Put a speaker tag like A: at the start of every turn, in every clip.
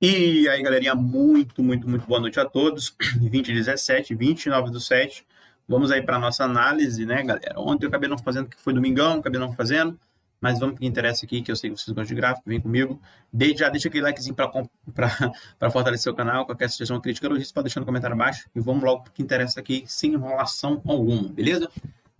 A: E aí, galerinha, muito boa noite a todos. 2017, 29/7. Vamos aí para nossa análise, né, galera? Ontem eu acabei não fazendo, que foi domingão, acabei não fazendo, mas vamos para o que interessa aqui, que eu sei que vocês gostam de gráfico, vem comigo. Já deixa aquele likezinho para fortalecer o canal, qualquer sugestão, crítica, elogio, pode deixar no comentário abaixo. E vamos logo para o que interessa aqui, sem enrolação alguma, beleza?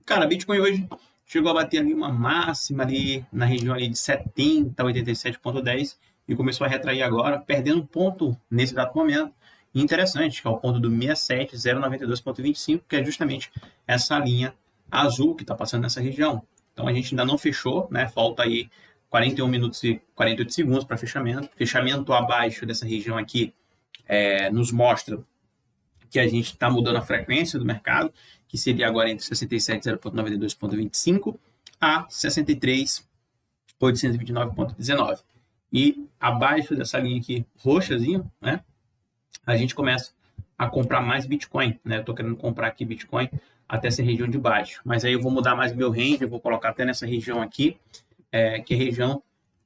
A: Cara, Bitcoin hoje chegou a bater ali uma máxima ali na região ali de 70, 87,10 e começou a retrair agora, perdendo um ponto nesse exato momento. E interessante, que é o ponto do 67,092,25, que é justamente essa linha azul que está passando nessa região. Então a gente ainda não fechou, né? Falta aí 41 minutos e 48 segundos para fechamento. Fechamento abaixo dessa região aqui nos mostra que a gente está mudando a frequência do mercado, que seria agora entre 67,0.92,25 a 63,829,19. E abaixo dessa linha aqui, roxazinho, né, a gente começa a comprar mais Bitcoin, né? Eu tô querendo comprar aqui Bitcoin até essa região de baixo. Mas aí eu vou mudar mais meu range, eu vou colocar até nessa região aqui, que é a região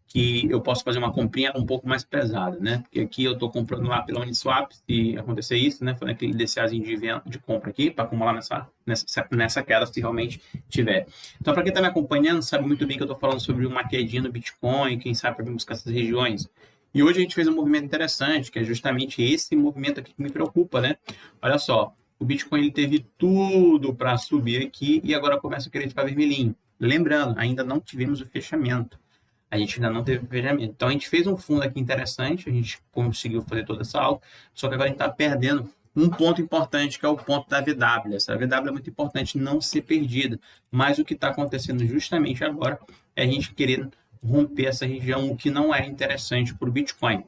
A: que eu posso fazer uma comprinha um pouco mais pesada, né? Porque aqui eu estou comprando lá pela Uniswap, se acontecer isso, né? Foi naquele DCAzinho de compra aqui, para acumular nessa queda, se realmente tiver. Então, para quem está me acompanhando, sabe muito bem que eu estou falando sobre uma quedinha no Bitcoin, quem sabe para buscar essas regiões. E hoje a gente fez um movimento interessante, que é justamente esse movimento aqui que me preocupa, né? Olha só, o Bitcoin ele teve tudo para subir aqui e agora começa a querer ficar vermelhinho. Lembrando, ainda não tivemos o fechamento. A gente ainda não teve fechamento. Então, a gente fez um fundo aqui interessante, a gente conseguiu fazer toda essa aula, só que agora a gente está perdendo um ponto importante, que é o ponto da VW. Essa VW é muito importante não ser perdida, mas o que está acontecendo justamente agora é a gente querer romper essa região, o que não é interessante para o Bitcoin.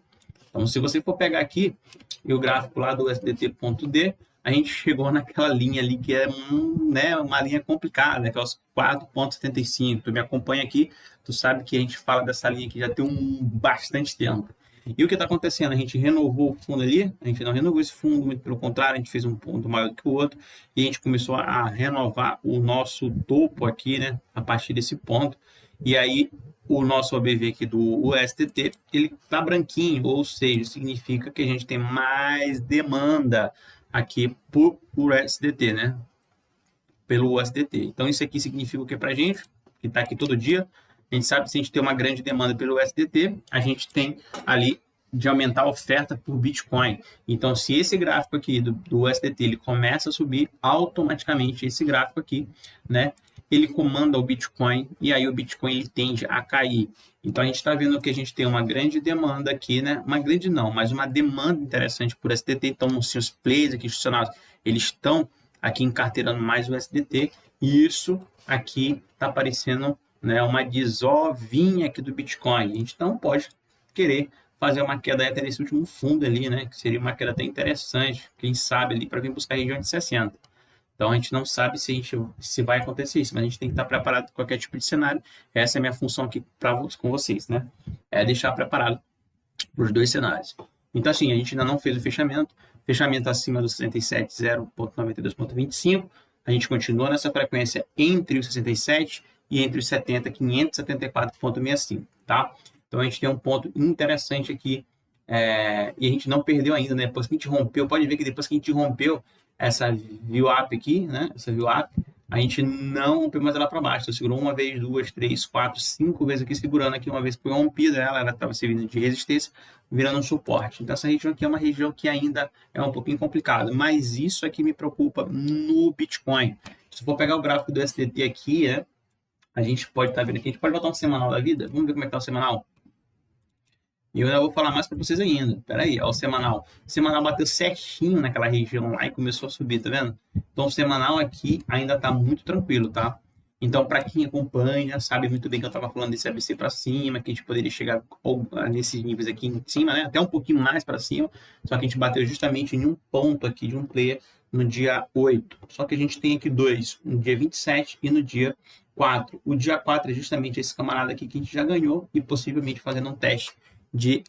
A: Então, se você for pegar aqui o gráfico lá do USDT.D, a gente chegou naquela linha ali que é uma linha complicada, que é os 4,75. Tu me acompanha aqui, tu sabe que a gente fala dessa linha aqui já tem bastante tempo. E o que está acontecendo? A gente renovou o fundo ali, a gente não renovou esse fundo, muito pelo contrário, a gente fez um ponto maior do que o outro, e a gente começou a renovar o nosso topo aqui, né, a partir desse ponto. E aí, o nosso OBV aqui do USDT, ele está branquinho, ou seja, significa que a gente tem mais demanda aqui por USDT, né? Pelo USDT. Então, isso aqui significa o que para a gente? Que está aqui todo dia. A gente sabe que se a gente tem uma grande demanda pelo USDT, a gente tem ali de aumentar a oferta por Bitcoin. Então, se esse gráfico aqui do USDT ele começa a subir, automaticamente esse gráfico aqui, né? Ele comanda o Bitcoin e aí o Bitcoin ele tende a cair. Então, a gente está vendo que a gente tem uma grande demanda aqui, né? Uma grande não, mas uma demanda interessante por SDT. Então, assim, os players aqui institucionais, eles estão aqui encarteirando mais o SDT. E isso aqui está parecendo, né, uma desovinha aqui do Bitcoin. A gente não pode querer fazer uma queda até nesse último fundo ali, né? Que seria uma queda até interessante, quem sabe ali, para vir buscar a região de 60. Então, a gente não sabe se vai acontecer isso, mas a gente tem que estar preparado para qualquer tipo de cenário. Essa é a minha função aqui com vocês, né? É deixar preparado para os dois cenários. Então, assim, a gente ainda não fez o fechamento acima do 67,0.92,25. A gente continua nessa frequência entre os 67 e entre os 70, 574,65, tá? Então, a gente tem um ponto interessante aqui, e a gente não perdeu ainda, né? Depois que a gente rompeu, pode ver que depois que a gente rompeu essa VWAP aqui, né? Essa VWAP, a gente não rompeu mais ela para baixo. Então, segurou uma vez, duas, três, quatro, cinco vezes aqui, segurando aqui. Uma vez que foi rompida, ela estava servindo de resistência, virando um suporte. Então, essa região aqui é uma região que ainda é um pouquinho complicada. Mas isso aqui me preocupa no Bitcoin. Se for pegar o gráfico do SDT aqui, a gente pode estar vendo aqui. A gente pode botar um semanal da vida? Vamos ver como é que está o semanal? E eu ainda vou falar mais para vocês ainda. Pera aí, ó, o semanal. O semanal bateu certinho naquela região lá e começou a subir, tá vendo? Então, o semanal aqui ainda tá muito tranquilo, tá? Então, para quem acompanha, sabe muito bem que eu estava falando desse ABC para cima, que a gente poderia chegar nesses níveis aqui em cima, né? Até um pouquinho mais para cima. Só que a gente bateu justamente em um ponto aqui de um player no dia 8. Só que a gente tem aqui dois, no dia 27 e no dia 4. O dia 4 é justamente esse camarada aqui que a gente já ganhou e possivelmente fazendo um teste de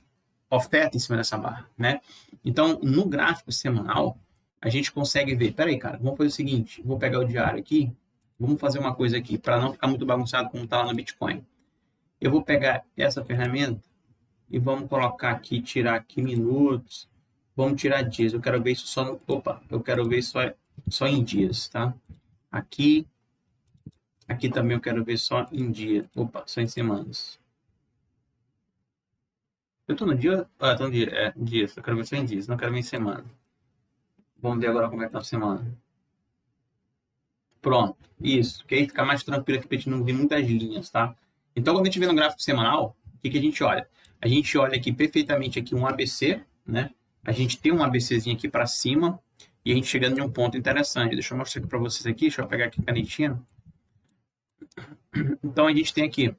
A: oferta em cima dessa barra, né? Então, no gráfico semanal, a gente consegue ver, peraí, cara, vamos fazer o seguinte, vou pegar o diário aqui, vamos fazer uma coisa aqui, para não ficar muito bagunçado como está lá no Bitcoin. Eu vou pegar essa ferramenta e vamos colocar aqui, tirar aqui minutos, vamos tirar dias, eu quero ver isso só no, opa, eu quero ver só em dias, tá? Aqui também eu quero ver só em dia, opa, só em semanas. Eu tô no dia, tô no dia, dias, eu quero ver só em dias, não quero ver em semana. Vamos ver agora como é que tá a semana. Pronto, isso, que aí fica mais tranquilo aqui pra gente não ver muitas linhas, tá? Então, quando a gente vê no gráfico semanal, o que a gente olha? A gente olha aqui perfeitamente aqui um ABC, né? A gente tem um ABCzinho aqui para cima e a gente chegando em um ponto interessante. Deixa eu mostrar aqui para vocês aqui, deixa eu pegar aqui a canetinha. Então, a gente tem aqui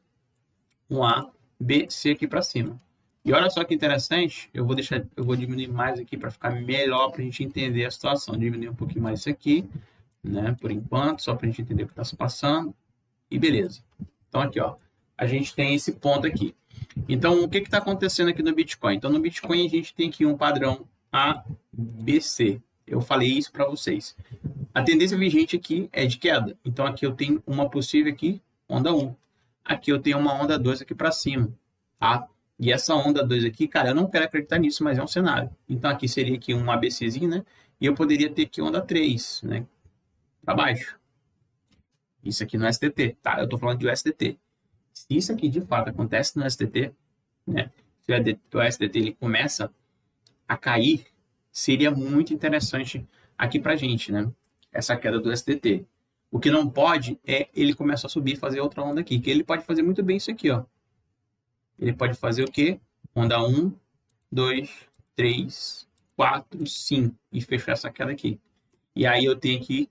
A: um A, B, C aqui para cima. E olha só que interessante, eu vou diminuir mais aqui para ficar melhor para a gente entender a situação. Diminuir um pouquinho mais isso aqui, né? Por enquanto, só para a gente entender o que está se passando. E beleza. Então, aqui, ó, a gente tem esse ponto aqui. Então, o que está acontecendo aqui no Bitcoin? Então, no Bitcoin, a gente tem aqui um padrão ABC. Eu falei isso para vocês. A tendência vigente aqui é de queda. Então, aqui eu tenho uma possível aqui, onda 1. Aqui eu tenho uma onda 2 aqui para cima, tá? E essa onda 2 aqui, cara, eu não quero acreditar nisso, mas é um cenário. Então, aqui seria aqui um ABCzinho, né? E eu poderia ter aqui onda 3, né? Para baixo. Isso aqui no STT, tá? Eu estou falando de USDT. Se isso aqui de fato acontece no STT, né? Se o STT ele começa a cair, seria muito interessante aqui para a gente, né? Essa queda do STT. O que não pode é ele começar a subir e fazer outra onda aqui, que ele pode fazer muito bem isso aqui, ó. Ele pode fazer o quê? Onda 1, 2, 3, 4, 5 e fechar essa queda aqui. E aí eu tenho aqui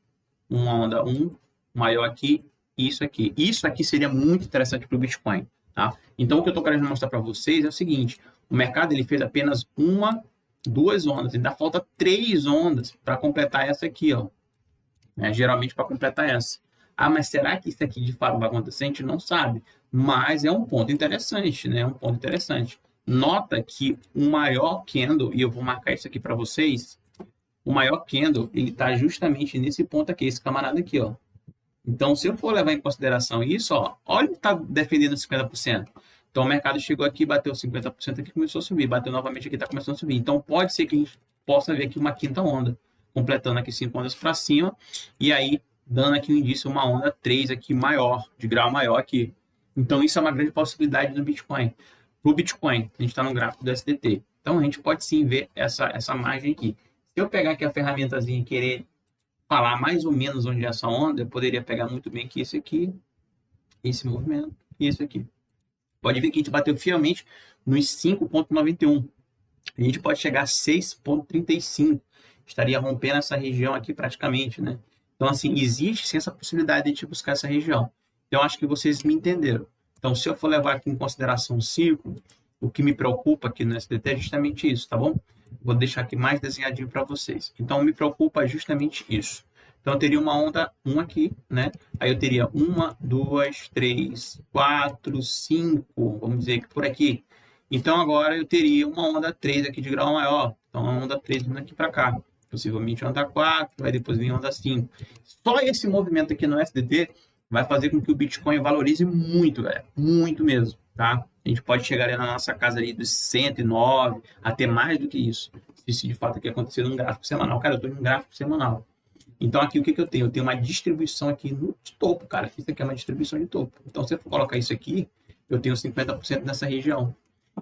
A: uma onda 1 maior aqui e isso aqui. Isso aqui seria muito interessante para o Bitcoin, tá? Então o que eu estou querendo mostrar para vocês é o seguinte: o mercado ele fez apenas duas ondas, ainda falta 3 ondas para completar essa aqui, ó. Né? Geralmente para completar essa. Ah, mas será que isso aqui de fato vai acontecer? A gente não sabe. Mas é um ponto interessante, né? É um ponto interessante. Nota que o maior candle, e eu vou marcar isso aqui para vocês, o maior candle, ele está justamente nesse ponto aqui, esse camarada aqui, ó. Então, se eu for levar em consideração isso, ó, olha que está defendendo 50%. Então, o mercado chegou aqui, bateu 50% aqui, começou a subir, bateu novamente aqui, está começando a subir. Então, pode ser que a gente possa ver aqui uma quinta onda, completando aqui 5 ondas para cima, e aí dando aqui um indício, uma onda 3 aqui maior, de grau maior aqui. Então, isso é uma grande possibilidade no Bitcoin. Para o Bitcoin, a gente está no gráfico do SDT. Então, a gente pode sim ver essa margem aqui. Se eu pegar aqui a ferramentazinha e querer falar mais ou menos onde é essa onda, eu poderia pegar muito bem aqui esse aqui, esse movimento e esse aqui. Pode ver que a gente bateu fielmente nos 5,91. A gente pode chegar a 6,35. Estaria rompendo essa região aqui praticamente, né? Então, assim, existe sim essa possibilidade de a gente buscar essa região. Então, acho que vocês me entenderam. Então, se eu for levar aqui em consideração o ciclo, o que me preocupa aqui no SDT é justamente isso, tá bom? Vou deixar aqui mais desenhadinho para vocês. Então, me preocupa justamente isso. Então, eu teria uma onda 1 aqui, né? Aí eu teria 1, 2, 3, 4, 5, vamos dizer que por aqui. Então, agora eu teria uma onda 3 aqui de grau maior. Então, uma onda 3 vindo aqui para cá. Possivelmente onda 4, vai depois vir onda 5. Só esse movimento aqui no SDT vai fazer com que o Bitcoin valorize muito, galera. Muito mesmo, tá? A gente pode chegar ali na nossa casa ali dos 109, até mais do que isso. Se isso de fato aqui acontecer num gráfico semanal. Cara, eu estou em um gráfico semanal. Então, aqui o que eu tenho? Eu tenho uma distribuição aqui no topo, cara. Isso aqui é uma distribuição de topo. Então, se eu for colocar isso aqui, eu tenho 50% nessa região.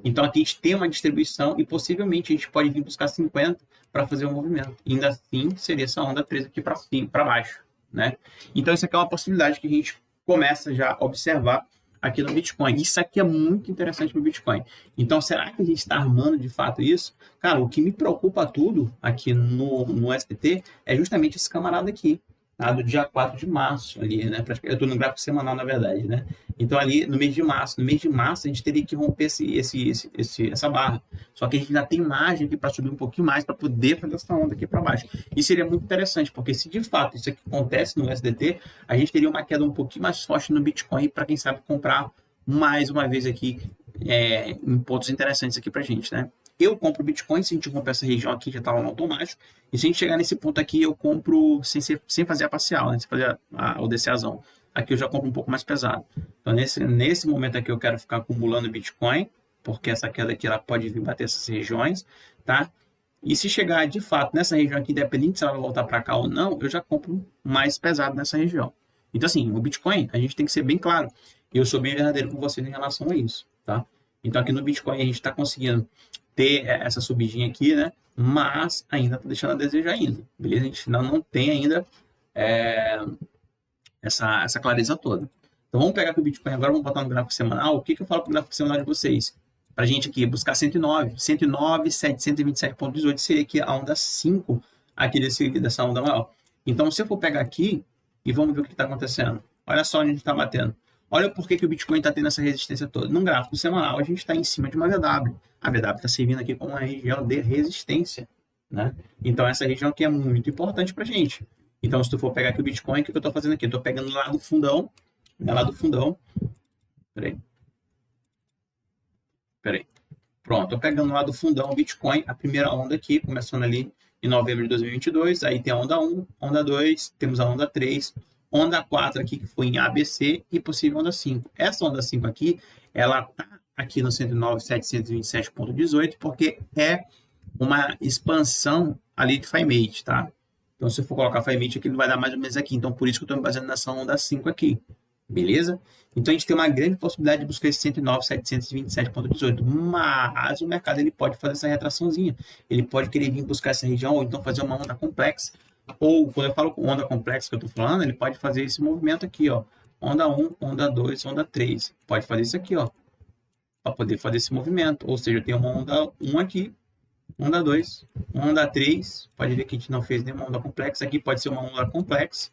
A: Então, aqui a gente tem uma distribuição e possivelmente a gente pode vir buscar 50% para fazer um movimento. E ainda assim, seria essa onda 3 aqui para baixo, né? Então, isso aqui é uma possibilidade que a gente começa já a observar aqui no Bitcoin. Isso aqui é muito interessante para o Bitcoin. Então, será que a gente está armando de fato isso? Cara, o que me preocupa tudo aqui no STT é justamente esse camarada aqui, tá? Do dia 4 de março ali, né? Eu estou no gráfico semanal, na verdade, né? Então, ali no mês de março. No mês de março, a gente teria que romper essa barra. Só que a gente ainda tem margem aqui para subir um pouquinho mais para poder fazer essa onda aqui para baixo. E seria muito interessante, porque se de fato isso aqui acontece no SDT, a gente teria uma queda um pouquinho mais forte no Bitcoin para quem sabe comprar mais uma vez aqui em pontos interessantes aqui para a gente, né? Eu compro Bitcoin, se a gente comprar essa região aqui, já estava no automático. E se a gente chegar nesse ponto aqui, eu compro sem fazer a parcial, né? Sem fazer o DCAzão. Aqui eu já compro um pouco mais pesado. Então, nesse momento aqui, eu quero ficar acumulando Bitcoin, porque essa queda aqui ela pode vir bater essas regiões, tá? E se chegar de fato nessa região aqui, independente se ela vai voltar para cá ou não, eu já compro mais pesado nessa região. Então, assim, o Bitcoin, a gente tem que ser bem claro. Eu sou bem verdadeiro com vocês em relação a isso, tá? Então, aqui no Bitcoin, a gente está conseguindo ter essa subidinha aqui, né? Mas ainda está deixando a desejar ainda, beleza? A gente não tem ainda essa clareza toda. Então, vamos pegar aqui o Bitcoin agora, vamos botar no gráfico semanal. O que eu falo para o gráfico semanal de vocês? Para a gente aqui buscar 109, 727,18 seria aqui a onda 5 aqui dessa onda maior. Então, se eu for pegar aqui e vamos ver o que está acontecendo. Olha só onde a gente está batendo. Olha por que o Bitcoin está tendo essa resistência toda. Num gráfico semanal, a gente está em cima de uma VW. A VW está servindo aqui como uma região de resistência, né? Então, essa região aqui é muito importante para a gente. Então, se tu for pegar aqui o Bitcoin, o que eu estou fazendo aqui? Eu estou pegando lá do fundão, Peraí. Pronto, estou pegando lá do fundão o Bitcoin, a primeira onda aqui, começando ali em novembro de 2022. Aí tem a onda 1, onda 2, temos a onda 3, onda 4 aqui, que foi em ABC, e possível onda 5. Essa onda 5 aqui, ela está aqui no 109.727,18, porque é uma expansão ali de FiMate, tá? Então, se eu for colocar FiMate aqui, ele vai dar mais ou menos aqui. Então, por isso que eu estou me baseando nessa onda 5 aqui. Beleza? Então, a gente tem uma grande possibilidade de buscar esse 109.727,18. Mas o mercado ele pode fazer essa retraçãozinha. Ele pode querer vir buscar essa região, ou então fazer uma onda complexa. Ou, quando eu falo com onda complexa que eu estou falando, ele pode fazer esse movimento aqui, ó. Onda 1, onda 2, onda 3. Pode fazer isso aqui, ó. Para poder fazer esse movimento. Ou seja, eu tenho uma onda 1 aqui, onda 2, onda 3. Pode ver que a gente não fez nenhuma onda complexa. Aqui pode ser uma onda complexa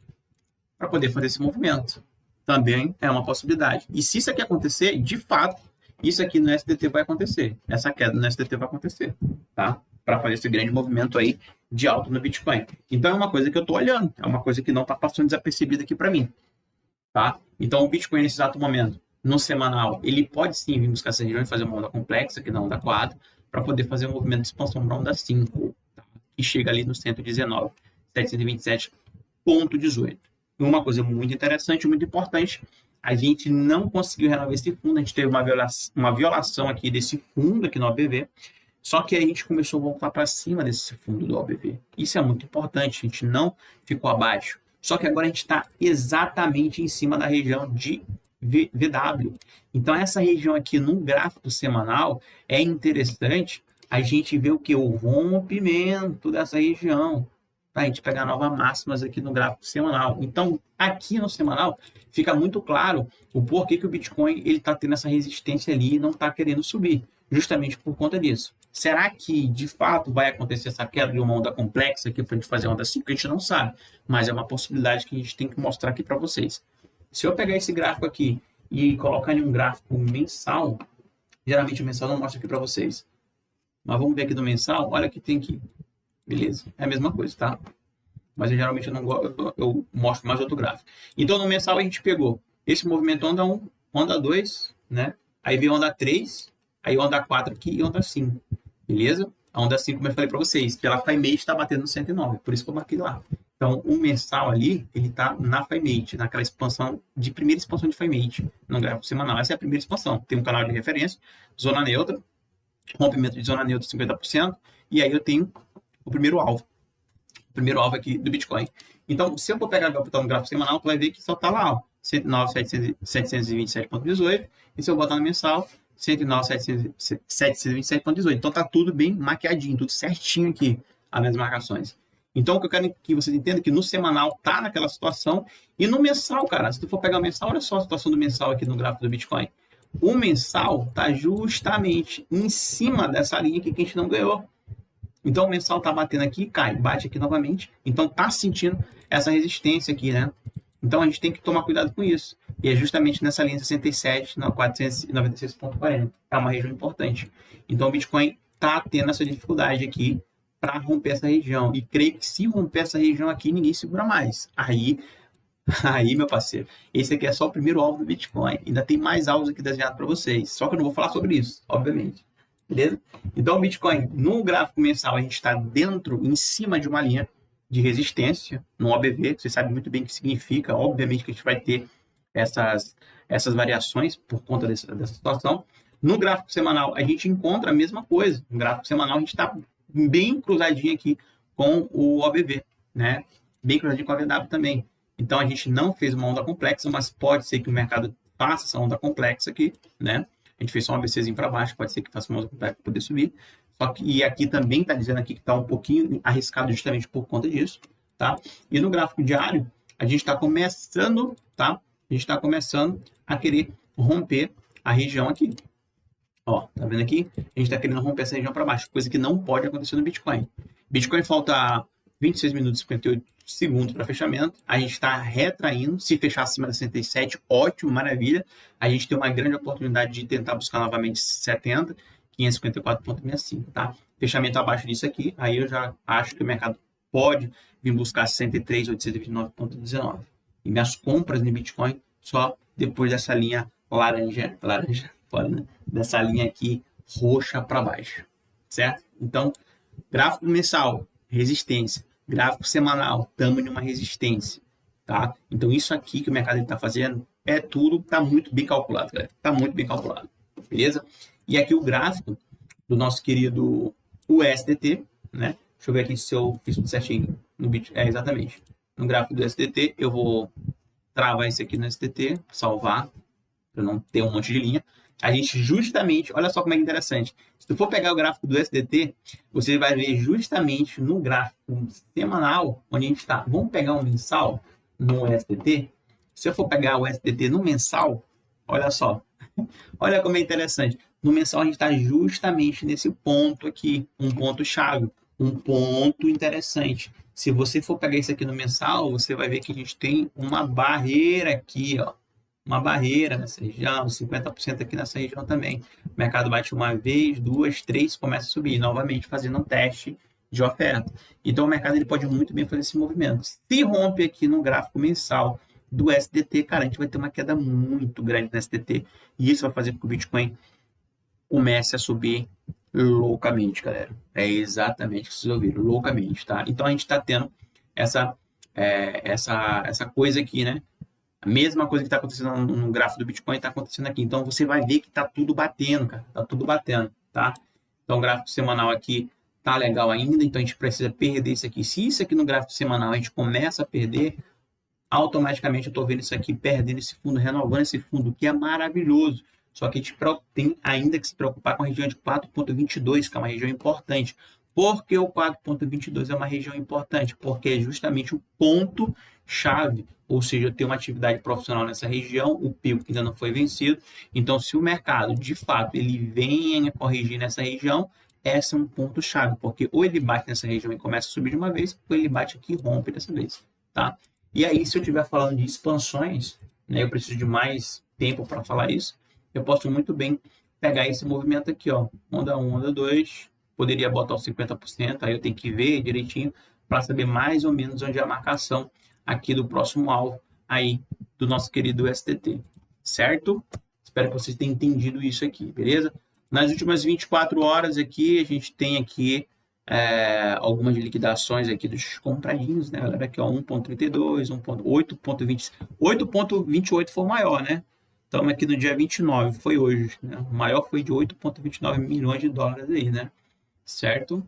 A: para poder fazer esse movimento. Também é uma possibilidade. E se isso aqui acontecer, de fato, isso aqui no SDT vai acontecer. Essa queda no SDT vai acontecer, tá? Para fazer esse grande movimento aí de alta no Bitcoin. Então é uma coisa que eu estou olhando, é uma coisa que não está passando desapercebida aqui para mim, tá? Então o Bitcoin nesse exato momento, no semanal, ele pode sim vir buscar essa região e fazer uma onda complexa aqui na onda 4, para poder fazer um movimento de expansão para a onda 5, tá? Que chega ali no 119.727,18. Uma coisa muito interessante, muito importante, a gente não conseguiu renovar esse fundo, a gente teve uma violação aqui desse fundo aqui no OBV, só que a gente começou a voltar para cima desse fundo do OBV. Isso é muito importante, a gente não ficou abaixo. Só que agora a gente está exatamente em cima da região de VW. Então, essa região aqui no gráfico semanal é interessante a gente ver o que? O rompimento dessa região. Para a gente pegar novas máximas aqui no gráfico semanal. Então, aqui no semanal, fica muito claro o porquê que o Bitcoin está tendo essa resistência ali e não está querendo subir, justamente por conta disso. Será que, de fato, vai acontecer essa queda de uma onda complexa aqui para a gente fazer a onda 5? A gente não sabe, mas é uma possibilidade que a gente tem que mostrar aqui para vocês. Se eu pegar esse gráfico aqui e colocar em um gráfico mensal, geralmente o mensal não mostra aqui para vocês, mas vamos ver aqui do mensal, olha que tem aqui. Beleza? É a mesma coisa, tá? Mas geralmente eu não gosto, eu mostro mais outro gráfico. Então, no mensal a gente pegou esse movimento onda 1, onda 2, né? Aí veio onda 3, aí onda 4 aqui e onda 5. Beleza? A onda 5, como eu falei para vocês, pela FiMate está batendo no 109, por isso que eu marquei lá. Então, o mensal ali, ele está na FiMate, naquela expansão, primeira expansão de FiMate, no gráfico semanal. Essa é a primeira expansão. Tem um canal de referência, zona neutra, rompimento de zona neutra 50%, e aí eu tenho o primeiro alvo aqui do Bitcoin. Então, se eu for pegar botar um gráfico semanal, tu vai ver que só está lá, ó, 109.727,18, e se eu botar no mensal, 109.727,18. Então, tá tudo bem maquiadinho, tudo certinho aqui, as minhas marcações. Então, o que eu quero que vocês entendam é que no semanal tá naquela situação, e no mensal, cara, se tu for pegar o mensal, olha só a situação do mensal aqui no gráfico do Bitcoin. O mensal tá justamente em cima dessa linha aqui que a gente não ganhou. Então, o mensal está batendo aqui, cai, bate aqui novamente. Então, está sentindo essa resistência aqui, né? Então, a gente tem que tomar cuidado com isso. E é justamente nessa linha 67, na 496,40. É uma região importante. Então, o Bitcoin está tendo essa dificuldade aqui para romper essa região. E creio que se romper essa região aqui, ninguém segura mais. Aí, meu parceiro, esse aqui é só o primeiro alvo do Bitcoin. Ainda tem mais alvos aqui desenhados para vocês. Só que eu não vou falar sobre isso, obviamente. Beleza? Então, o Bitcoin, no gráfico mensal, a gente está dentro, em cima de uma linha de resistência, no OBV, você sabe muito bem o que significa. Obviamente que a gente vai ter essas variações por conta dessa situação, No gráfico semanal, a gente encontra a mesma coisa. No gráfico semanal, a gente está bem cruzadinho aqui com o OBV, né? Bem cruzadinho com a VW também. Então, a gente não fez uma onda complexa, mas pode ser que o mercado faça essa onda complexa aqui, né? A gente fez só um ABCzinho para baixo, pode ser que faça uma onda complexa para poder subir. Só que, e aqui também está dizendo aqui que está um pouquinho arriscado justamente por conta disso, tá? E no gráfico diário, a gente está começando, tá? A gente está começando a querer romper a região aqui. Ó, tá vendo aqui? A gente está querendo romper essa região para baixo, coisa que não pode acontecer no Bitcoin. Bitcoin falta 26 minutos e 58 segundos para fechamento. A gente está retraindo. Se fechar acima da 67, ótimo, maravilha. A gente tem uma grande oportunidade de tentar buscar novamente 70, 554,65, tá? Fechamento abaixo disso aqui, aí eu já acho que o mercado pode vir buscar 63.829,19. E minhas compras no Bitcoin só depois dessa linha laranja, fora, né? Dessa linha aqui roxa para baixo, certo? Então, gráfico mensal, resistência. Gráfico semanal, estamos em uma resistência, tá? Então, isso aqui que o mercado está fazendo é tudo, está muito bem calculado, galera. Está muito bem calculado, beleza? E aqui o gráfico do nosso querido USDT, né? Deixa eu ver aqui se eu fiz tudo certinho no Bitcoin. É, exatamente. No gráfico do USDT, eu vou travar isso aqui no USDT, salvar, para não ter um monte de linha. A gente justamente, olha só como é interessante. Se tu for pegar o gráfico do USDT, você vai ver justamente no gráfico semanal, onde a gente está. Vamos pegar um mensal no USDT. Se eu for pegar o USDT no mensal, olha só. Olha como é interessante. No mensal a gente está justamente nesse ponto aqui, um ponto chave, um ponto interessante. Se você for pegar isso aqui no mensal, você vai ver que a gente tem uma barreira aqui, ó. Uma barreira nessa região, 50% aqui nessa região também. O mercado bate uma vez, duas, três, começa a subir, novamente fazendo um teste de oferta. Então o mercado ele pode muito bem fazer esse movimento. Se rompe aqui no gráfico mensal do SDT, cara, a gente vai ter uma queda muito grande no SDT. E isso vai fazer com que o Bitcoin comece a subir loucamente, galera. É exatamente o que vocês ouviram, loucamente, tá? Então a gente está tendo essa coisa aqui, né? A mesma coisa que está acontecendo no gráfico do Bitcoin está acontecendo aqui. Então, você vai ver que está tudo batendo, cara. Está tudo batendo, tá? Então, o gráfico semanal aqui tá legal ainda. Então, a gente precisa perder isso aqui. Se isso aqui no gráfico semanal a gente começa a perder, automaticamente eu estou vendo isso aqui perdendo esse fundo, renovando esse fundo, que é maravilhoso. Só que a gente tem ainda que se preocupar com a região de 4,22, que é uma região importante. Por que o 4,22 é uma região importante? Porque é justamente o ponto-chave, ou seja, ter uma atividade profissional nessa região, o pico que ainda não foi vencido. Então, se o mercado, de fato, ele venha corrigir nessa região, esse é um ponto-chave, porque ou ele bate nessa região e começa a subir de uma vez, ou ele bate aqui e rompe dessa vez, tá? E aí, se eu estiver falando de expansões, né, eu preciso de mais tempo para falar isso, eu posso muito bem pegar esse movimento aqui, ó, onda 1, onda 2, poderia botar os 50%, aí eu tenho que ver direitinho para saber mais ou menos onde é a marcação aqui do próximo alvo aí do nosso querido STT, certo? Espero que vocês tenham entendido isso aqui, beleza? Nas últimas 24 horas aqui, a gente tem aqui algumas liquidações aqui dos compradinhos, né, galera? Aqui, ó, 1,32, 8,20, 8,28 foi o maior, né? Estamos aqui no dia 29, foi hoje, né? O maior foi de 8,29 milhões de dólares aí, né? Certo?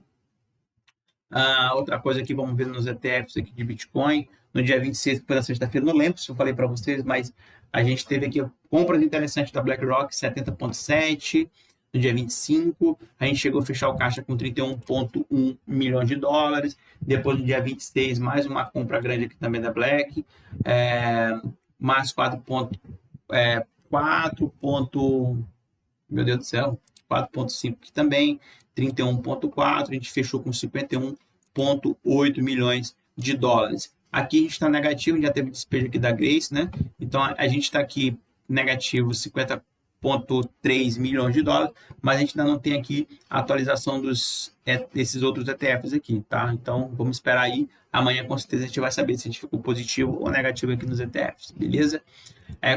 A: Outra coisa aqui, vamos ver nos ETFs aqui de Bitcoin. No dia 26, que foi na sexta-feira, não lembro se eu falei para vocês, mas a gente teve aqui compras interessantes da BlackRock, 70,7. No dia 25, a gente chegou a fechar o caixa com 31,1 milhões de dólares. Depois, no dia 26, mais uma compra grande aqui também da Black. Mais 4,4. Meu Deus do céu, 4,5 aqui também. 31,4, a gente fechou com 51,8 milhões de dólares. Aqui a gente está negativo, já teve despejo aqui da Grace, né? Então a gente está aqui negativo 50,3 milhões de dólares, mas a gente ainda não tem aqui a atualização desses outros ETFs aqui, tá? Então vamos esperar aí. Amanhã com certeza a gente vai saber se a gente ficou positivo ou negativo aqui nos ETFs, beleza?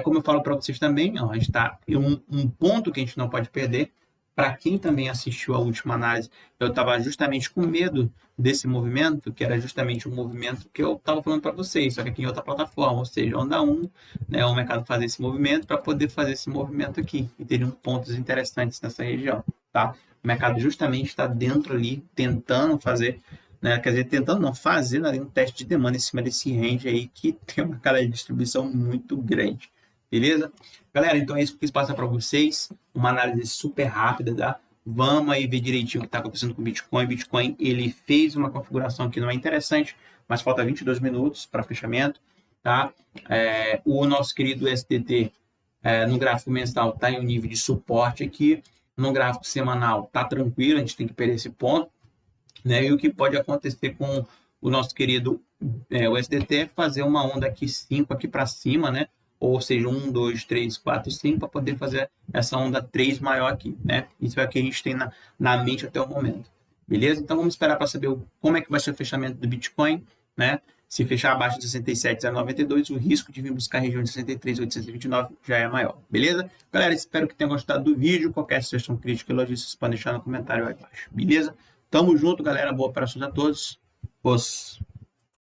A: Como eu falo para vocês também, ó, a gente está em um ponto que a gente não pode perder, para quem também assistiu a última análise, eu estava justamente com medo desse movimento, que era justamente o movimento que eu estava falando para vocês, só que aqui em outra plataforma, ou seja, onda 1, né, o mercado fazer esse movimento para poder fazer esse movimento aqui, e teriam pontos interessantes nessa região, tá? O mercado justamente está dentro ali, tentando fazer, né, quer dizer, tentando não fazer ali um teste de demanda em cima desse range aí, que tem uma cara de distribuição muito grande, beleza? Galera, então é isso que eu quis passar para vocês, uma análise super rápida, tá? Vamos aí ver direitinho o que está acontecendo com o Bitcoin. O Bitcoin, ele fez uma configuração que não é interessante, mas falta 22 minutos para fechamento, tá? O nosso querido STT, no gráfico mensal, está em um nível de suporte aqui, no gráfico semanal está tranquilo, a gente tem que perder esse ponto, né? E o que pode acontecer com o nosso querido o SDT é fazer uma onda aqui 5 aqui para cima, né? Ou seja, 1, 2, 3, 4, 5, para poder fazer essa onda 3 maior aqui, né? Isso é o que a gente tem na mente até o momento. Beleza? Então vamos esperar para saber como é que vai ser o fechamento do Bitcoin, né? Se fechar abaixo de 67,092, o risco de vir buscar a região de 63,829 já é maior. Beleza? Galera, espero que tenham gostado do vídeo. Qualquer sugestão, crítica, elogio, vocês podem deixar no comentário aí abaixo. Beleza? Tamo junto, galera. Boa operação a todos. Os